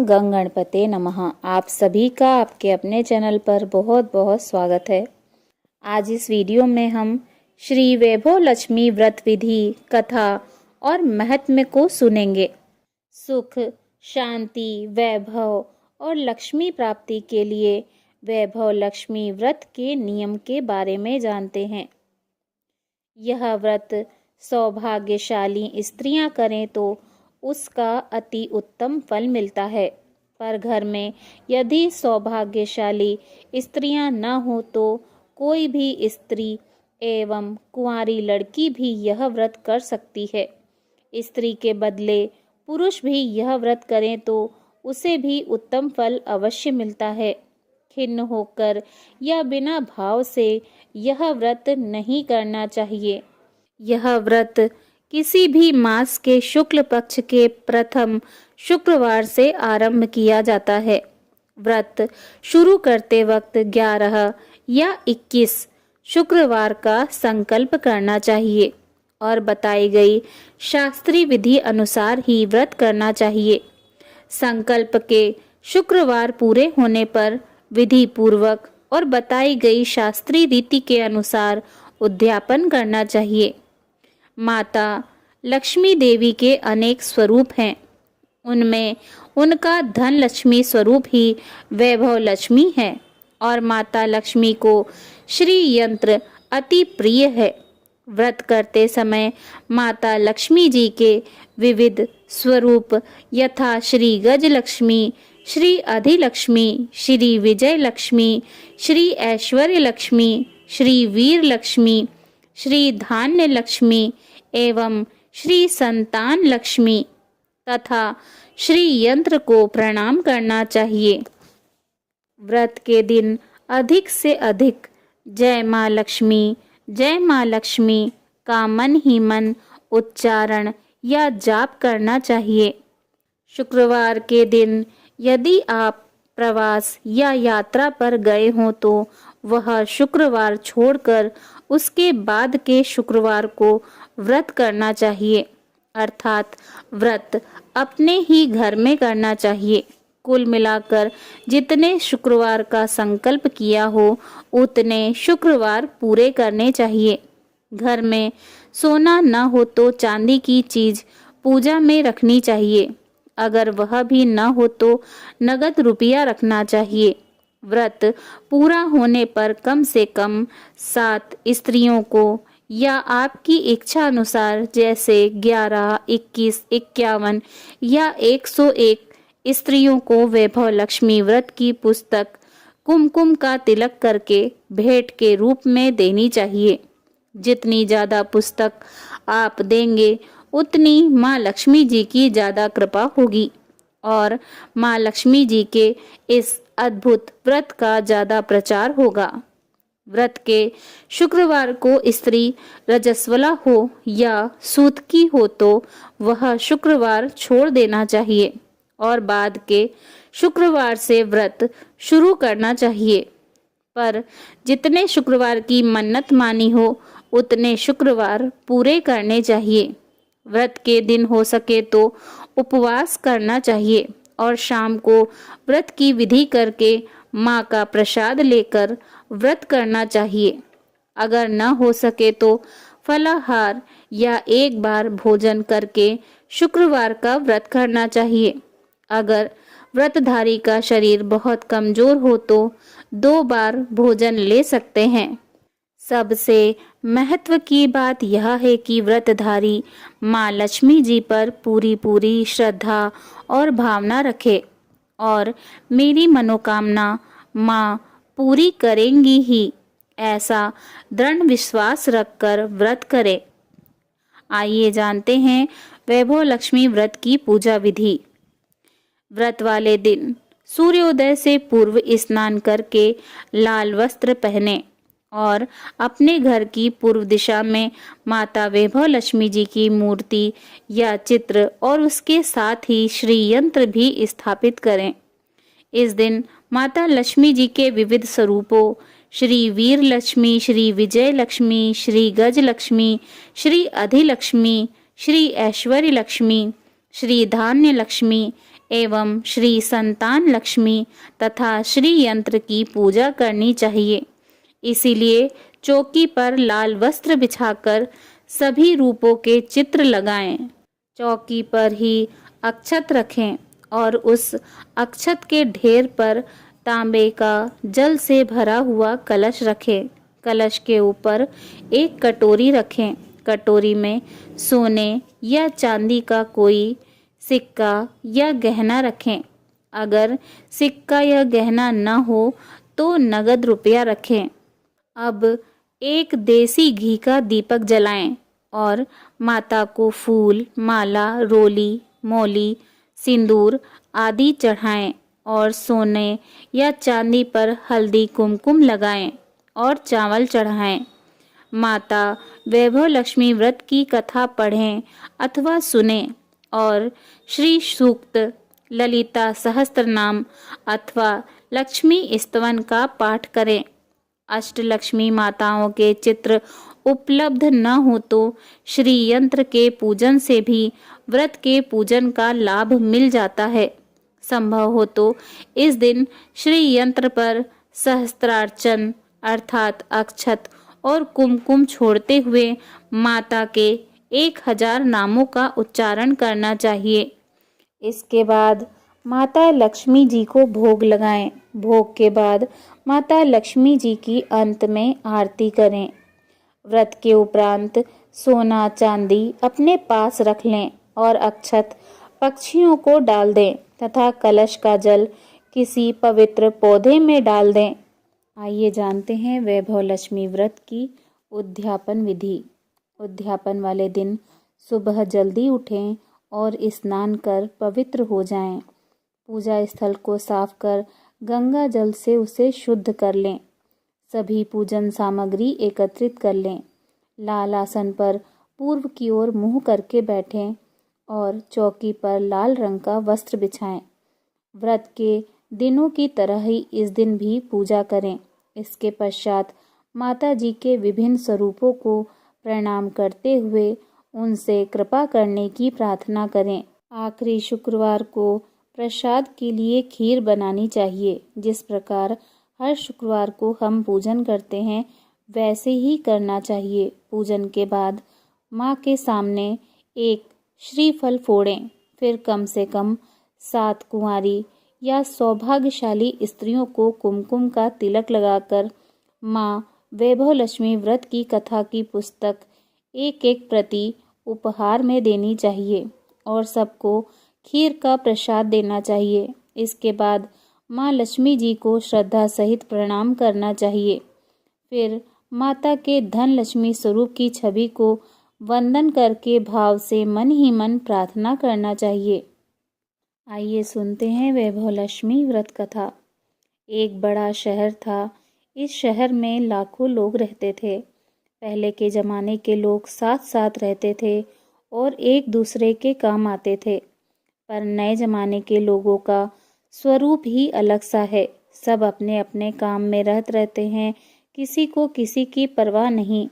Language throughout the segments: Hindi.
गंग गणपते नमः। आप सभी का आपके अपने चैनल पर बहुत बहुत स्वागत है। आज इस वीडियो में हम श्री वैभव लक्ष्मी व्रत विधि कथा और महात्म्य को सुनेंगे। सुख, शांति, वैभव और लक्ष्मी प्राप्ति के लिए वैभव लक्ष्मी व्रत के नियम के बारे में जानते हैं। यह व्रत सौभाग्यशाली स्त्रियां करें तो उसका अति उत्तम फल मिलता है, पर घर में यदि सौभाग्यशाली स्त्रियां न हो तो कोई भी स्त्री एवं कुंवारी लड़की भी यह व्रत कर सकती है। स्त्री के बदले पुरुष भी यह व्रत करें तो उसे भी उत्तम फल अवश्य मिलता है। खिन्न होकर या बिना भाव से यह व्रत नहीं करना चाहिए। यह व्रत किसी भी मास के शुक्ल पक्ष के प्रथम शुक्रवार से आरंभ किया जाता है। व्रत शुरू करते वक्त 11 या 21 शुक्रवार का संकल्प करना चाहिए और बताई गई शास्त्रीय विधि अनुसार ही व्रत करना चाहिए। संकल्प के शुक्रवार पूरे होने पर विधि पूर्वक और बताई गई शास्त्रीय रीति के अनुसार उद्यापन करना चाहिए। माता लक्ष्मी देवी के अनेक स्वरूप हैं, उनमें उनका धन लक्ष्मी स्वरूप ही वैभव लक्ष्मी है और माता लक्ष्मी को श्री यंत्र अति प्रिय है। व्रत करते समय माता लक्ष्मी जी के विविध स्वरूप यथा श्री गज लक्ष्मी, श्री अधिलक्ष्मी, श्री विजय लक्ष्मी, श्री ऐश्वर्य लक्ष्मी, श्री वीर लक्ष्मी, श्री धान्य लक्ष्मी एवं श्री संतान लक्ष्मी तथा श्री यंत्र को प्रणाम करना चाहिए। व्रत के दिन अधिक से अधिक जय माँ लक्ष्मी का मन ही मन उच्चारण या जाप करना चाहिए। शुक्रवार के दिन यदि आप प्रवास या यात्रा पर गए हों तो वह शुक्रवार छोड़कर उसके बाद के शुक्रवार को व्रत करना चाहिए, अर्थात व्रत अपने ही घर में करना चाहिए। कुल मिलाकर जितने शुक्रवार का संकल्प किया हो उतने शुक्रवार पूरे करने चाहिए। घर में सोना न हो तो चांदी की चीज पूजा में रखनी चाहिए। अगर वह भी न हो तो नगद रुपया रखना चाहिए। व्रत पूरा होने पर कम से कम 7 स्त्रियों को या आपकी इच्छा अनुसार जैसे 11, 21, 51 या 101 स्त्रियों को वैभव लक्ष्मी व्रत की पुस्तक कुमकुम का तिलक करके भेंट के रूप में देनी चाहिए। जितनी ज़्यादा पुस्तक आप देंगे उतनी माँ लक्ष्मी जी की ज़्यादा कृपा होगी और माँ लक्ष्मी जी के इस अद्भुत व्रत का ज़्यादा प्रचार होगा। व्रत के शुक्रवार को स्त्री रजस्वला हो या सूतकी हो तो वह शुक्रवार छोड़ देना चाहिए और बाद के शुक्रवार से व्रत शुरू करना चाहिए। पर जितने शुक्रवार की मन्नत मानी हो उतने शुक्रवार पूरे करने चाहिए। व्रत के दिन हो सके तो उपवास करना चाहिए और शाम को व्रत की विधि करके माँ का प्रसाद लेकर व्रत करना चाहिए। अगर न हो सके तो फलाहार या एक बार भोजन करके शुक्रवार का व्रत करना चाहिए। अगर व्रतधारी का शरीर बहुत कमजोर हो तो 2 बार भोजन ले सकते हैं। सबसे महत्व की बात यह है कि व्रतधारी माँ लक्ष्मी जी पर पूरी श्रद्धा और भावना रखे और मेरी मनोकामना माँ पूरी करेंगी ही, ऐसा दृढ़ विश्वास रखकर व्रत करे। आइए जानते हैं वैभव लक्ष्मी व्रत की पूजा विधि। व्रत वाले दिन सूर्योदय से पूर्व स्नान करके लाल वस्त्र पहने और अपने घर की पूर्व दिशा में माता वैभव लक्ष्मी जी की मूर्ति या चित्र और उसके साथ ही श्री यंत्र भी स्थापित करें। इस दिन माता लक्ष्मी जी के विविध स्वरूपों श्री वीर लक्ष्मी, श्री विजय लक्ष्मी, श्री गज लक्ष्मी, श्री अधिलक्ष्मी, श्री ऐश्वर्य लक्ष्मी, श्री धान्य लक्ष्मी एवं श्री संतान लक्ष्मी तथा श्री यंत्र की पूजा करनी चाहिए। इसीलिए चौकी पर लाल वस्त्र बिछाकर सभी रूपों के चित्र लगाएं। चौकी पर ही अक्षत रखें और उस अक्षत के ढेर पर तांबे का जल से भरा हुआ कलश रखें। कलश के ऊपर एक कटोरी रखें। कटोरी में सोने या चांदी का कोई सिक्का या गहना रखें। अगर सिक्का या गहना न हो तो नगद रुपया रखें। अब एक देसी घी का दीपक जलाएं और माता को फूल, माला, रोली, मौली, सिंदूर आदि चढ़ाएं और सोने या चांदी पर हल्दी कुमकुम लगाएं और चावल चढ़ाएं। माता वैभव लक्ष्मी व्रत की कथा पढ़ें अथवा सुने और श्री सूक्त, ललिता सहस्त्रनाम अथवा लक्ष्मी स्तवन का पाठ करें। अष्टलक्ष्मी माताओं के चित्र उपलब्ध न हो तो श्री यंत्र के पूजन से भी व्रत के पूजन का लाभ मिल जाता है। संभव हो तो इस दिन श्री यंत्र पर सहस्त्रार्चन अर्थात अक्षत और कुमकुम छोड़ते हुए माता के 1000 नामों का उच्चारण करना चाहिए। इसके बाद माता लक्ष्मी जी को भोग लगाएं। भोग के बाद माता लक्ष्मी जी की अंत में आरती करें। व्रत के उपरांत सोना चांदी अपने पास रख लें और अक्षत पक्षियों को डाल दें तथा कलश का जल किसी पवित्र पौधे में डाल दें। आइए जानते हैं वैभव लक्ष्मी व्रत की उद्यापन विधि। उद्यापन वाले दिन सुबह जल्दी उठें और स्नान कर पवित्र हो जाएं। पूजा स्थल को साफ कर गंगा जल से उसे शुद्ध कर लें। सभी पूजन सामग्री एकत्रित कर लें। लाल आसन पर पूर्व की ओर मुंह करके बैठें और चौकी पर लाल रंग का वस्त्र बिछाएं। व्रत के दिनों की तरह ही इस दिन भी पूजा करें। इसके पश्चात माता जी के विभिन्न स्वरूपों को प्रणाम करते हुए उनसे कृपा करने की प्रार्थना करें। आखिरी शुक्रवार को प्रसाद के लिए खीर बनानी चाहिए। जिस प्रकार हर शुक्रवार को हम पूजन करते हैं वैसे ही करना चाहिए। पूजन के बाद माँ के सामने एक श्रीफल फोड़ें। फिर कम से कम 7 कुंवारी या सौभाग्यशाली स्त्रियों को कुमकुम का तिलक लगाकर माँ वैभव लक्ष्मी व्रत की कथा की पुस्तक एक प्रति उपहार में देनी चाहिए और सबको खीर का प्रसाद देना चाहिए। इसके बाद माँ लक्ष्मी जी को श्रद्धा सहित प्रणाम करना चाहिए। फिर माता के धन लक्ष्मी स्वरूप की छवि को वंदन करके भाव से मन ही मन प्रार्थना करना चाहिए। आइए सुनते हैं वैभव लक्ष्मी व्रत कथा। एक बड़ा शहर था। इस शहर में लाखों लोग रहते थे। पहले के ज़माने के लोग साथ साथ रहते थे और एक दूसरे के काम आते थे। पर नए ज़माने के लोगों का स्वरूप ही अलग सा है। सब अपने अपने काम में रहते हैं। किसी को किसी की परवाह नहीं।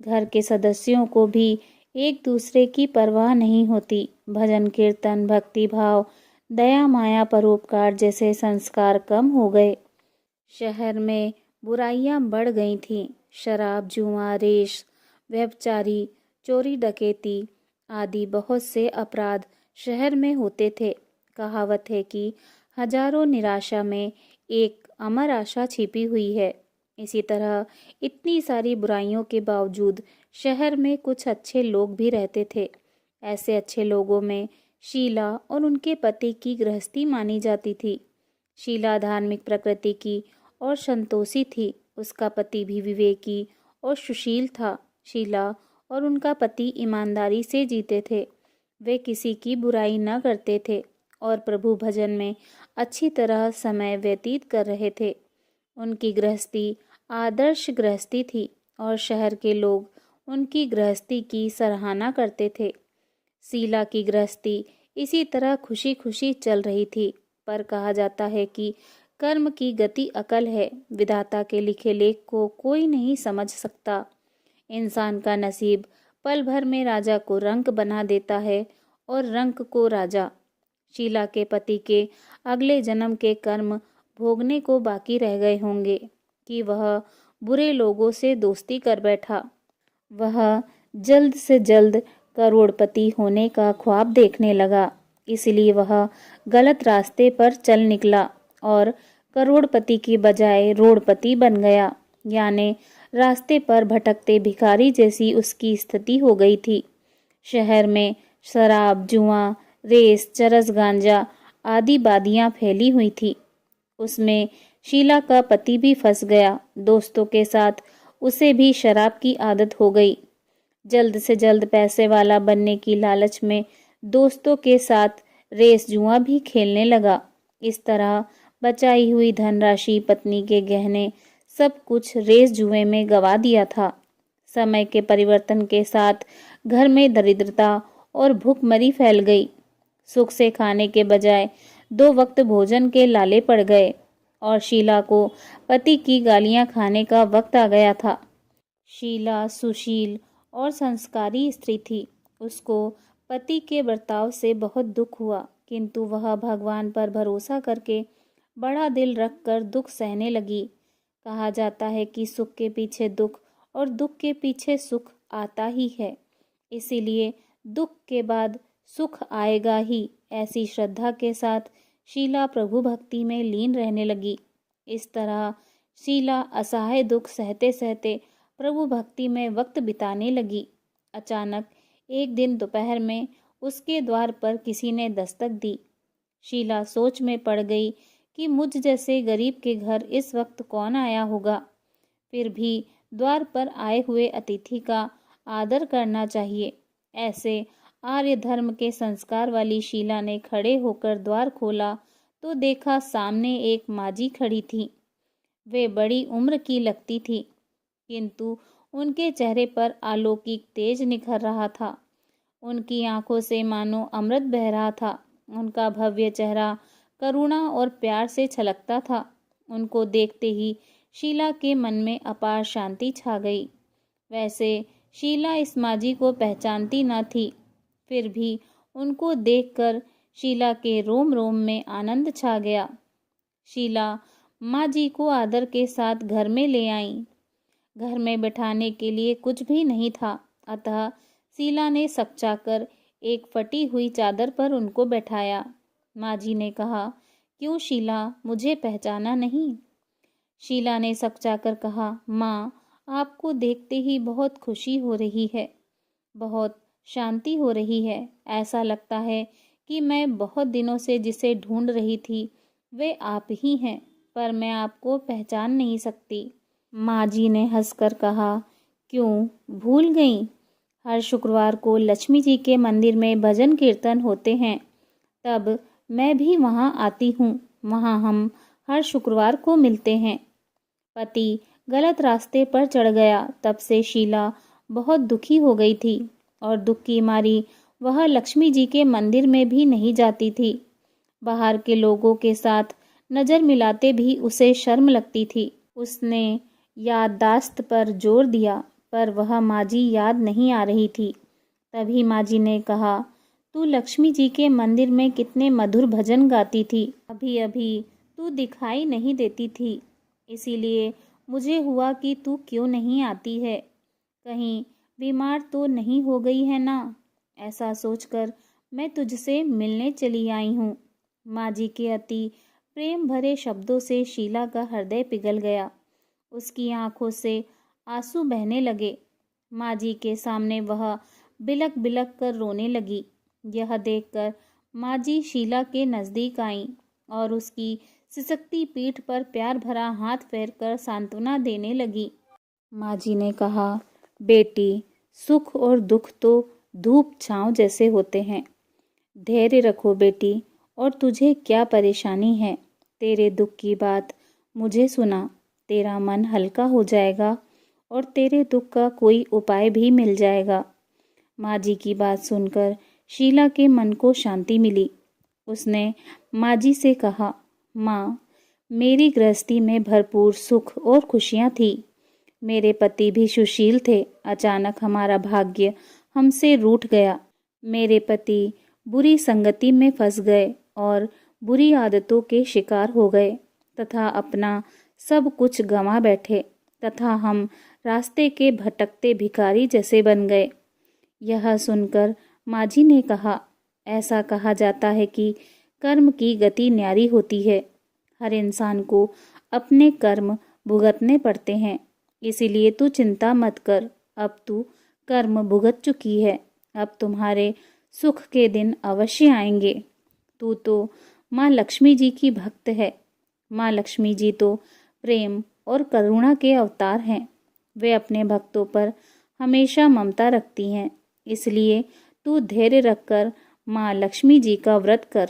घर के सदस्यों को भी एक दूसरे की परवाह नहीं होती। भजन कीर्तन, भक्ति भाव, दया माया, परोपकार जैसे संस्कार कम हो गए। शहर में बुराइयां बढ़ गई थीं। शराब, जुआ, रेश, व्यभिचारी, चोरी डकैती आदि बहुत से अपराध शहर में होते थे। कहावत है कि हजारों निराशा में एक अमर आशा छिपी हुई है। इसी तरह इतनी सारी बुराइयों के बावजूद शहर में कुछ अच्छे लोग भी रहते थे। ऐसे अच्छे लोगों में शीला और उनके पति की गृहस्थी मानी जाती थी। शीला धार्मिक प्रकृति की और संतोषी थी। उसका पति भी विवेकी और सुशील था। शीला और उनका पति ईमानदारी से जीते थे। वे किसी की बुराई न करते थे और प्रभु भजन में अच्छी तरह समय व्यतीत कर रहे थे। उनकी गृहस्थी आदर्श गृहस्थी थी और शहर के लोग उनकी गृहस्थी की सराहना करते थे। शीला की गृहस्थी इसी तरह खुशी खुशी चल रही थी। पर कहा जाता है कि कर्म की गति अकल है। विधाता के लिखे लेख को कोई नहीं समझ सकता। इंसान का नसीब पल भर में राजा को रंक बना देता है और रंक को राजा। शीला के पति के अगले जन्म के कर्म भोगने को बाकी रह गए होंगे कि वह बुरे लोगों से दोस्ती कर बैठा। वह जल्द से जल्द करोड़पति होने का ख्वाब देखने लगा, इसलिए वह गलत रास्ते पर चल निकला और करोड़पति की बजाय रोड़पति बन गया, यानी रास्ते पर भटकते भिखारी जैसी उसकी स्थिति हो गई थी। शहर में शराब, जुआ, रेस, चरस, गांजा आदि बादियां फैली हुई थी। उसमें शीला का पति भी फंस गया। दोस्तों के साथ उसे भी शराब की आदत हो गई। जल्द से जल्द पैसे वाला बनने की लालच में दोस्तों के साथ रेस, जुआ भी खेलने लगा। इस तरह बचाई हुई धनराशि, पत्नी के गहने, सब कुछ रेस जुए में गवा दिया था। समय के परिवर्तन के साथ घर में दरिद्रता और भूखमरी फैल गई। सुख से खाने के बजाय 2 वक्त भोजन के लाले पड़ गए और शीला को पति की गालियां खाने का वक्त आ गया था। शीला सुशील और संस्कारी स्त्री थी। उसको पति के बर्ताव से बहुत दुख हुआ, किंतु वह भगवान पर भरोसा करके बड़ा दिल रखकर दुख सहने लगी। कहा जाता है कि सुख के पीछे दुख और दुख के पीछे सुख आता ही है, इसीलिए दुख के बाद सुख आएगा ही। ऐसी श्रद्धा के साथ शीला प्रभु भक्ति में लीन रहने लगी। इस तरह शीला असहाय दुख सहते सहते प्रभु भक्ति में वक्त बिताने लगी। अचानक एक दिन दोपहर में उसके द्वार पर किसी ने दस्तक दी। शीला सोच में पड़ गई कि मुझ जैसे गरीब के घर इस वक्त कौन आया होगा। फिर भी द्वार पर आए हुए अतिथि का आदर करना चाहिए। ऐसे आर्य धर्म के संस्कार वाली शीला ने खड़े होकर द्वार खोला तो देखा सामने एक माजी खड़ी थी। वे बड़ी उम्र की लगती थी, किंतु उनके चेहरे पर अलौकिक तेज निखर रहा था। उनकी आंखों से मानो अमृत बह रहा था। उनका भव्य चेहरा करुणा और प्यार से छलकता था। उनको देखते ही शीला के मन में अपार शांति छा गई। वैसे शीला इस माजी को पहचानती न थी, फिर भी उनको देखकर शीला के रोम रोम में आनंद छा गया। शीला माँ जी को आदर के साथ घर में ले आई। घर में बैठाने के लिए कुछ भी नहीं था, अतः शीला ने सकचाकर एक फटी हुई चादर पर उनको बैठाया। माँ जी ने कहा, क्यों शीला, मुझे पहचाना नहीं? शीला ने सकचाकर कहा, माँ, आपको देखते ही बहुत खुशी हो रही है, बहुत शांति हो रही है। ऐसा लगता है कि मैं बहुत दिनों से जिसे ढूंढ रही थी वे आप ही हैं, पर मैं आपको पहचान नहीं सकती। माँ जी ने हंसकर कहा, क्यों, भूल गई? हर शुक्रवार को लक्ष्मी जी के मंदिर में भजन कीर्तन होते हैं, तब मैं भी वहाँ आती हूँ। वहाँ हम हर शुक्रवार को मिलते हैं। पति गलत रास्ते पर चढ़ गया। तब से शीला बहुत दुखी हो गई थी और दुख की मारी वह लक्ष्मी जी के मंदिर में भी नहीं जाती थी। बाहर के लोगों के साथ नज़र मिलाते भी उसे शर्म लगती थी। उसने याददाश्त पर जोर दिया, पर वह माजी याद नहीं आ रही थी। तभी माजी ने कहा, तू लक्ष्मी जी के मंदिर में कितने मधुर भजन गाती थी, अभी अभी तू दिखाई नहीं देती थी, इसीलिए मुझे हुआ कि तू क्यों नहीं आती है, कहीं बीमार तो नहीं हो गई है ना? ऐसा सोचकर मैं तुझसे मिलने चली आई हूँ। माँ जी के अति प्रेम भरे शब्दों से शीला का हृदय पिघल गया। उसकी आंखों से आंसू बहने लगे। माँ जी के सामने वह बिलक बिलक कर रोने लगी। यह देखकर माँ जी शीला के नज़दीक आईं और उसकी सिसकती पीठ पर प्यार भरा हाथ फेरकर सांत्वना देने लगी। माँ जी ने कहा, बेटी, सुख और दुख तो धूप छांव जैसे होते हैं। धैर्य रखो बेटी, और तुझे क्या परेशानी है? तेरे दुख की बात मुझे सुना, तेरा मन हल्का हो जाएगा और तेरे दुख का कोई उपाय भी मिल जाएगा। माँ जी की बात सुनकर शीला के मन को शांति मिली। उसने माँ जी से कहा, माँ, मेरी गृहस्थी में भरपूर सुख और खुशियाँ थी। मेरे पति भी सुशील थे। अचानक हमारा भाग्य हमसे रूठ गया। मेरे पति बुरी संगति में फंस गए और बुरी आदतों के शिकार हो गए तथा अपना सब कुछ गंवा बैठे तथा हम रास्ते के भटकते भिखारी जैसे बन गए। यह सुनकर माँ जी ने कहा, ऐसा कहा जाता है कि कर्म की गति न्यारी होती है। हर इंसान को अपने कर्म भुगतने पड़ते हैं, इसीलिए तू चिंता मत कर। अब तू कर्म भुगत चुकी है, अब तुम्हारे सुख के दिन अवश्य आएंगे। तू तो माँ लक्ष्मी जी की भक्त है। माँ लक्ष्मी जी तो प्रेम और करुणा के अवतार हैं। वे अपने भक्तों पर हमेशा ममता रखती हैं। इसलिए तू धैर्य रखकर माँ लक्ष्मी जी का व्रत कर,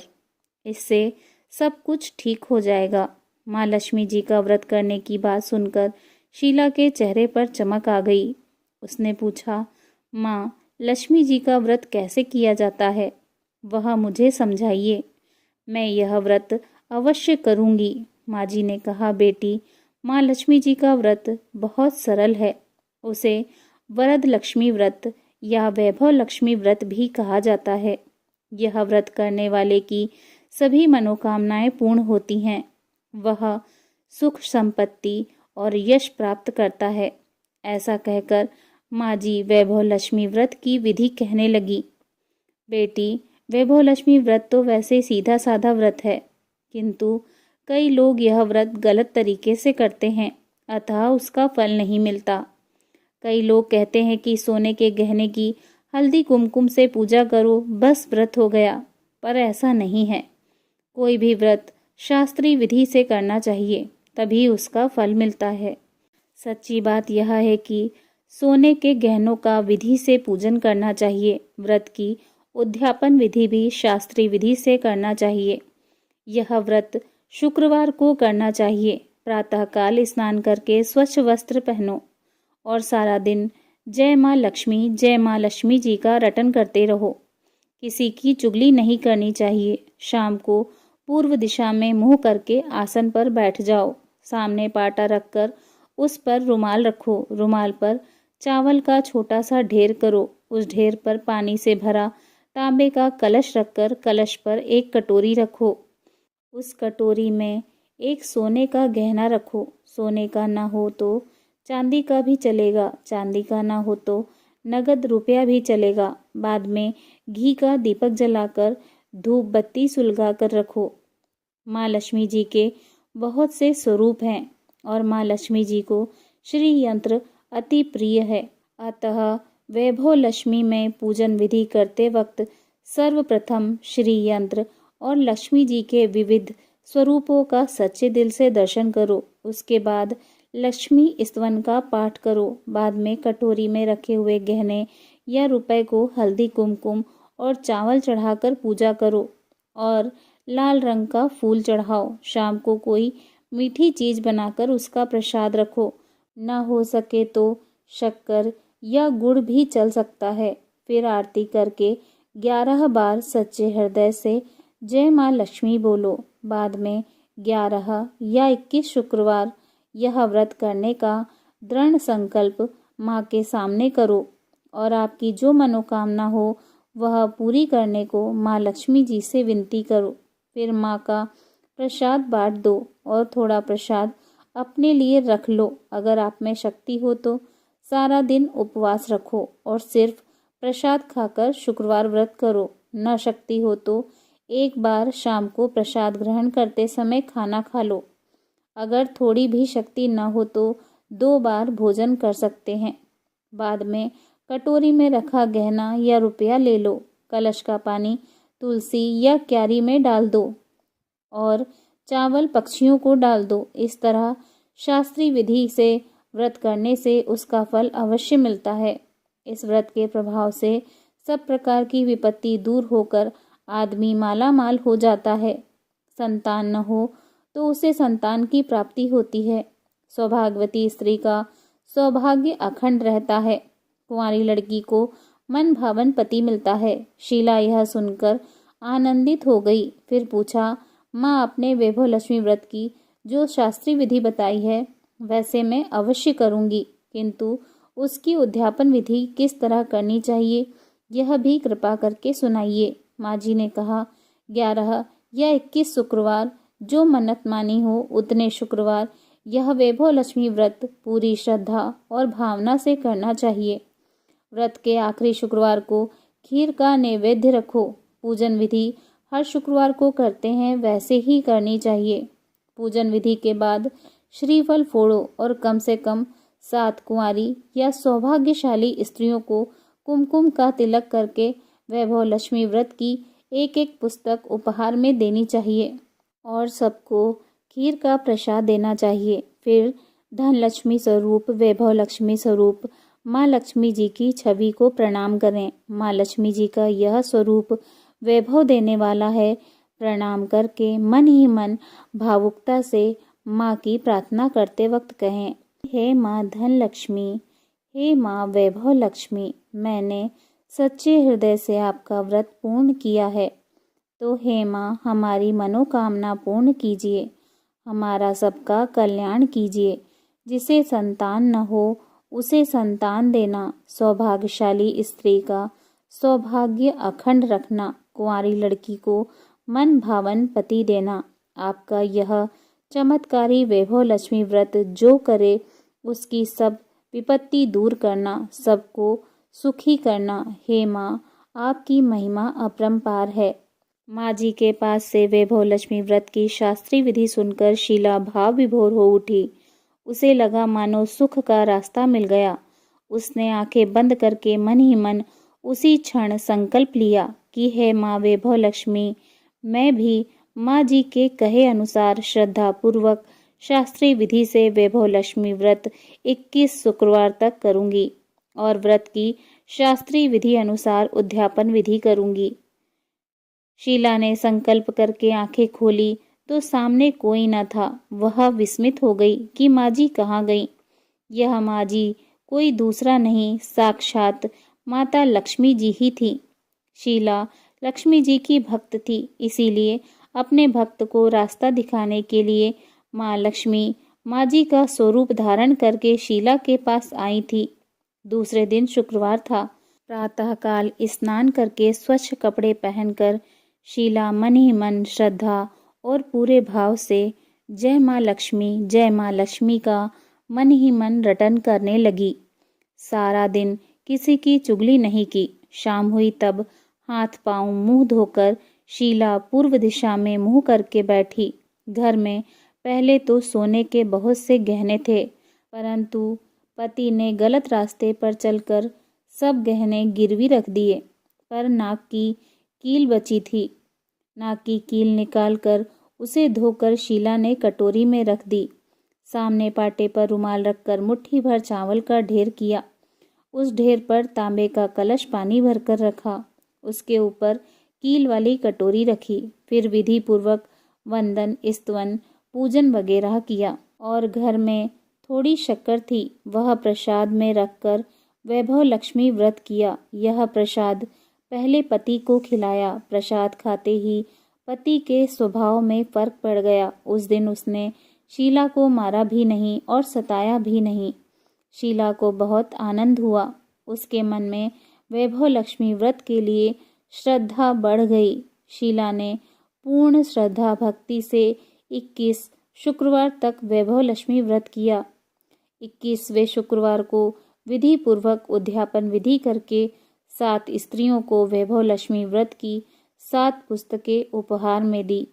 इससे सब कुछ ठीक हो जाएगा। माँ लक्ष्मी जी का व्रत करने की बात सुनकर शीला के चेहरे पर चमक आ गई। उसने पूछा, माँ लक्ष्मी जी का व्रत कैसे किया जाता है, वह मुझे समझाइए। मैं यह व्रत अवश्य करूँगी। माँ जी ने कहा, बेटी, माँ लक्ष्मी जी का व्रत बहुत सरल है। उसे वरद लक्ष्मी व्रत या वैभव लक्ष्मी व्रत भी कहा जाता है। यह व्रत करने वाले की सभी मनोकामनाएं पूर्ण होती हैं। वह सुख संपत्ति और यश प्राप्त करता है। ऐसा कहकर माँ जी वैभव लक्ष्मी व्रत की विधि कहने लगी। बेटी, वैभव लक्ष्मी व्रत तो वैसे सीधा साधा व्रत है, किंतु कई लोग यह व्रत गलत तरीके से करते हैं, अतः उसका फल नहीं मिलता। कई लोग कहते हैं कि सोने के गहने की हल्दी कुमकुम से पूजा करो, बस व्रत हो गया, पर ऐसा नहीं है। कोई भी व्रत शास्त्रीय विधि से करना चाहिए, तभी उसका फल मिलता है। सच्ची बात यह है कि सोने के गहनों का विधि से पूजन करना चाहिए। व्रत की उद्यापन विधि भी शास्त्रीय विधि से करना चाहिए। यह व्रत शुक्रवार को करना चाहिए। प्रातःकाल स्नान करके स्वच्छ वस्त्र पहनो और सारा दिन जय माँ लक्ष्मी जी का रटन करते रहो। किसी की चुगली नहीं करनी चाहिए। शाम को पूर्व दिशा में मुंह करके आसन पर बैठ जाओ। सामने पाटा रखकर उस पर रुमाल रखो। रुमाल पर चावल का छोटा सा ढेर करो। उस ढेर पर पानी से भरा तांबे का कलश रखकर कलश पर एक कटोरी रखो। उस कटोरी में एक सोने का गहना रखो। सोने का ना हो तो चांदी का भी चलेगा, चांदी का ना हो तो नगद रुपया भी चलेगा। बाद में घी का दीपक जलाकर धूप बत्ती सुलगा कर रखो। माँ लक्ष्मी जी के बहुत से स्वरूप हैं और माँ लक्ष्मी जी को श्री यंत्र अति प्रिय है। अतः वैभव लक्ष्मी में पूजन विधि करते वक्त सर्वप्रथम श्री यंत्र और लक्ष्मी जी के विविध स्वरूपों का सच्चे दिल से दर्शन करो। उसके बाद लक्ष्मी स्तवन का पाठ करो। बाद में कटोरी में रखे हुए गहने या रुपए को हल्दी कुमकुम और चावल चढ़ाकर पूजा करो और लाल रंग का फूल चढ़ाओ। शाम को कोई मीठी चीज बनाकर उसका प्रसाद रखो। ना हो सके तो शक्कर या गुड़ भी चल सकता है। फिर आरती करके 11 बार सच्चे हृदय से जय माँ लक्ष्मी बोलो। बाद में 11 या 21 शुक्रवार यह व्रत करने का दृढ़ संकल्प माँ के सामने करो और आपकी जो मनोकामना हो वह पूरी करने को माँ लक्ष्मी जी से विनती करो। फिर माँ का प्रसाद बांट दो और थोड़ा प्रसाद अपने लिए रख लो। अगर आप में शक्ति हो तो सारा दिन उपवास रखो और सिर्फ प्रसाद खाकर शुक्रवार व्रत करो। न शक्ति हो तो एक बार शाम को प्रसाद ग्रहण करते समय खाना खा लो। अगर थोड़ी भी शक्ति न हो तो 2 बार भोजन कर सकते हैं। बाद में कटोरी में रखा गहना या रुपया ले लो। कलश का पानी तुलसी या क्यारी में डाल दो और चावल पक्षियों को डाल दो। इस तरह शास्त्रीय विधि से व्रत करने से उसका फल अवश्य मिलता है। इस व्रत के प्रभाव से सब प्रकार की विपत्ति दूर होकर आदमी माला माल हो जाता है। संतान न हो तो उसे संतान की प्राप्ति होती है। सौभाग्यवती स्त्री का सौभाग्य अखंड रहता है। कुंवारी लड़की को मन भावन पति मिलता है। शीला यह सुनकर आनंदित हो गई। फिर पूछा, माँ, अपने वैभव लक्ष्मी व्रत की जो शास्त्रीय विधि बताई है वैसे मैं अवश्य करूँगी, किंतु उसकी उद्यापन विधि किस तरह करनी चाहिए यह भी कृपा करके सुनाइए। माँ जी ने कहा, 11 या 21 शुक्रवार जो मन्नत मानी हो उतने शुक्रवार यह वैभव लक्ष्मी व्रत पूरी श्रद्धा और भावना से करना चाहिए। व्रत के आखिरी शुक्रवार को खीर का नैवेद्य रखो। पूजन विधि हर शुक्रवार को करते हैं वैसे ही करनी चाहिए। पूजन विधि के बाद श्रीफल फोड़ो और कम से कम 7 कुंवारी या सौभाग्यशाली स्त्रियों को कुमकुम का तिलक करके वैभव लक्ष्मी व्रत की एक पुस्तक उपहार में देनी चाहिए और सबको खीर का प्रसाद देना चाहिए। फिर धन लक्ष्मी स्वरूप वैभव लक्ष्मी स्वरूप माँ लक्ष्मी जी की छवि को प्रणाम करें। माँ लक्ष्मी जी का यह स्वरूप वैभव देने वाला है। प्रणाम करके मन ही मन भावुकता से माँ की प्रार्थना करते वक्त कहें, हे माँ धन लक्ष्मी, हे माँ वैभव लक्ष्मी, मैंने सच्चे हृदय से आपका व्रत पूर्ण किया है, तो हे माँ हमारी मनोकामना पूर्ण कीजिए, हमारा सबका कल्याण कीजिए। जिसे संतान न हो उसे संतान देना, सौभाग्यशाली स्त्री का सौभाग्य अखंड रखना, कुंवारी लड़की को मन भावन पति देना। आपका यह चमत्कारी वैभव लक्ष्मी व्रत जो करे उसकी सब विपत्ति दूर करना, सबको सुखी करना। हे माँ आपकी महिमा अपरंपार है। माँ जी के पास से वैभव लक्ष्मी व्रत की शास्त्रीय विधि सुनकर शीला भाव विभोर हो उठी। उसे लगा मानो सुख का रास्ता मिल गया। उसने आंखें बंद करके मन ही मन उसी क्षण संकल्प लिया कि हे माँ वैभव लक्ष्मी, मैं भी माँ जी के कहे अनुसार श्रद्धा पूर्वक शास्त्रीय विधि से वैभव लक्ष्मी व्रत 21 शुक्रवार तक करूंगी और व्रत की शास्त्रीय विधि अनुसार उद्यापन विधि करूंगी। शीला ने संकल्प करके आंखें खोली तो सामने कोई न था। वह विस्मित हो गई कि माँ जी कहाँ गई। यह माँ जी कोई दूसरा नहीं, साक्षात माता लक्ष्मी जी ही थी। शीला लक्ष्मी जी की भक्त थी, इसीलिए अपने भक्त को रास्ता दिखाने के लिए माँ लक्ष्मी माँ जी का स्वरूप धारण करके शीला के पास आई थी। दूसरे दिन शुक्रवार था। प्रातःकाल स्नान करके स्वच्छ कपड़े पहनकर शीला मन ही मन श्रद्धा और पूरे भाव से जय माँ लक्ष्मी का मन ही मन रटन करने लगी। सारा दिन किसी की चुगली नहीं की। शाम हुई तब हाथ पांव मुंह धोकर शीला पूर्व दिशा में मुंह करके बैठी। घर में पहले तो सोने के बहुत से गहने थे, परंतु पति ने गलत रास्ते पर चलकर सब गहने गिरवी रख दिए। पर नाक की कील बची थी। नाक की कील निकालकर उसे धोकर शीला ने कटोरी में रख दी। सामने पाटे पर रुमाल रखकर मुट्ठी भर चावल का ढेर किया। उस ढेर पर तांबे का कलश पानी भरकर रखा। उसके ऊपर कील वाली कटोरी रखी। फिर विधि पूर्वक वंदन, स्तवन, पूजन वगैरह किया और घर में थोड़ी शक्कर थी, वह प्रसाद में रखकर वैभव लक्ष्मी व्रत किया। यह प्रसाद पहले पति को खिलाया। प्रसाद खाते ही पति के स्वभाव में फर्क पड़ गया। उस दिन उसने शीला को मारा भी नहीं और सताया भी नहीं। शीला को बहुत आनंद हुआ। उसके मन में वैभव लक्ष्मी व्रत के लिए श्रद्धा बढ़ गई। शीला ने पूर्ण श्रद्धा भक्ति से 21 शुक्रवार तक वैभव लक्ष्मी व्रत किया। 21वें शुक्रवार को विधि पूर्वक उद्यापन विधि करके 7 स्त्रियों को वैभव लक्ष्मी व्रत की 7 पुस्तकें उपहार में दी।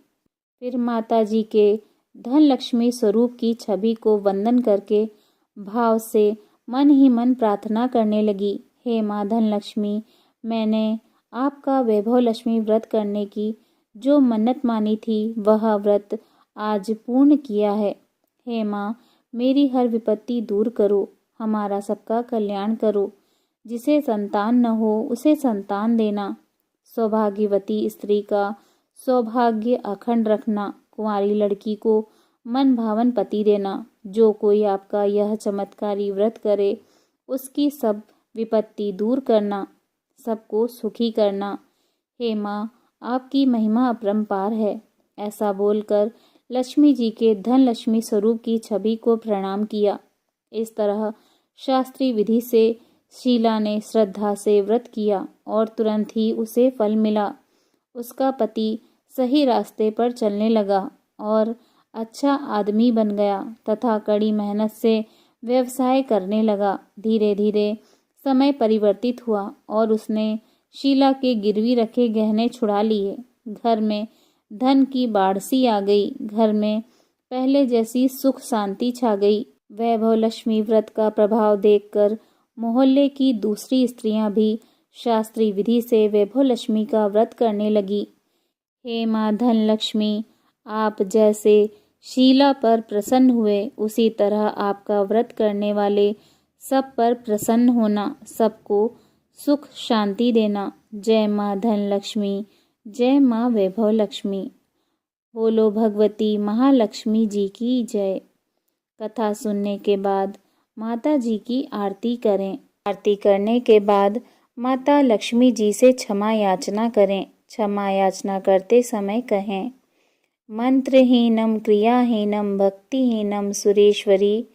फिर माता जी के धन लक्ष्मी स्वरूप की छवि को वंदन करके भाव से मन ही मन प्रार्थना करने लगी, हे माँ धन लक्ष्मी, मैंने आपका वैभव लक्ष्मी व्रत करने की जो मन्नत मानी थी वह व्रत आज पूर्ण किया है। हे माँ मेरी हर विपत्ति दूर करो, हमारा सबका कल्याण करो। जिसे संतान न हो उसे संतान देना, सौभाग्यवती स्त्री का सौभाग्य अखंड रखना, कुंवारी लड़की को मन भावन पति देना। जो कोई आपका यह चमत्कारी व्रत करे उसकी सब विपत्ति दूर करना, सबको सुखी करना। हे माँ आपकी महिमा अपरंपार है। ऐसा बोलकर लक्ष्मी जी के धन लक्ष्मी स्वरूप की छवि को प्रणाम किया। इस तरह शास्त्रीय विधि से शीला ने श्रद्धा से व्रत किया और तुरंत ही उसे फल मिला। उसका पति सही रास्ते पर चलने लगा और अच्छा आदमी बन गया तथा कड़ी मेहनत से व्यवसाय करने लगा। धीरे धीरे समय परिवर्तित हुआ और उसने शीला के गिरवी रखे गहने छुड़ा लिए। घर में धन की बाढ़ सी आ गई। घर में पहले जैसी सुख शांति छा गई। वैभव लक्ष्मी व्रत का प्रभाव देखकर मोहल्ले की दूसरी स्त्रियां भी शास्त्रीय विधि से वैभव लक्ष्मी का व्रत करने लगी। हे माँ धन लक्ष्मी, आप जैसे शीला पर प्रसन्न हुए उसी तरह आपका व्रत करने वाले सब पर प्रसन्न होना, सबको सुख शांति देना। जय माँ धन लक्ष्मी, जय माँ वैभव लक्ष्मी। बोलो भगवती महालक्ष्मी जी की जय। कथा सुनने के बाद माता जी की आरती करें। आरती करने के बाद माता लक्ष्मी जी से क्षमा याचना करें। क्षमा याचना करते समय कहें, मंत्रहीनम क्रियाहीनम भक्तिहीनम सुरेश्वरी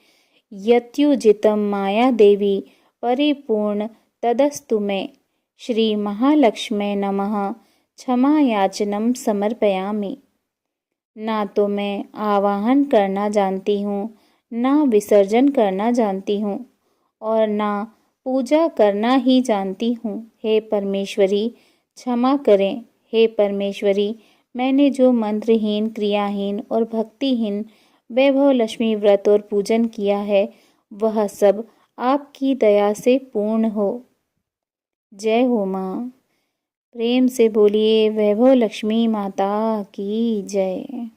यत्युजितम माया देवी परिपूर्ण तदस्तु मे। श्री महालक्ष्मी नमः। क्षमा याचनम समर्पयामि। ना तो मैं आवाहन करना जानती हूँ, ना विसर्जन करना जानती हूँ और ना पूजा करना ही जानती हूँ। हे परमेश्वरी क्षमा करें। हे परमेश्वरी, मैंने जो मंत्रहीन, क्रियाहीन और भक्तिहीन वैभव लक्ष्मी व्रत और पूजन किया है वह सब आपकी दया से पूर्ण हो। जय हो माँ। प्रेम से बोलिए वैभव लक्ष्मी माता की जय।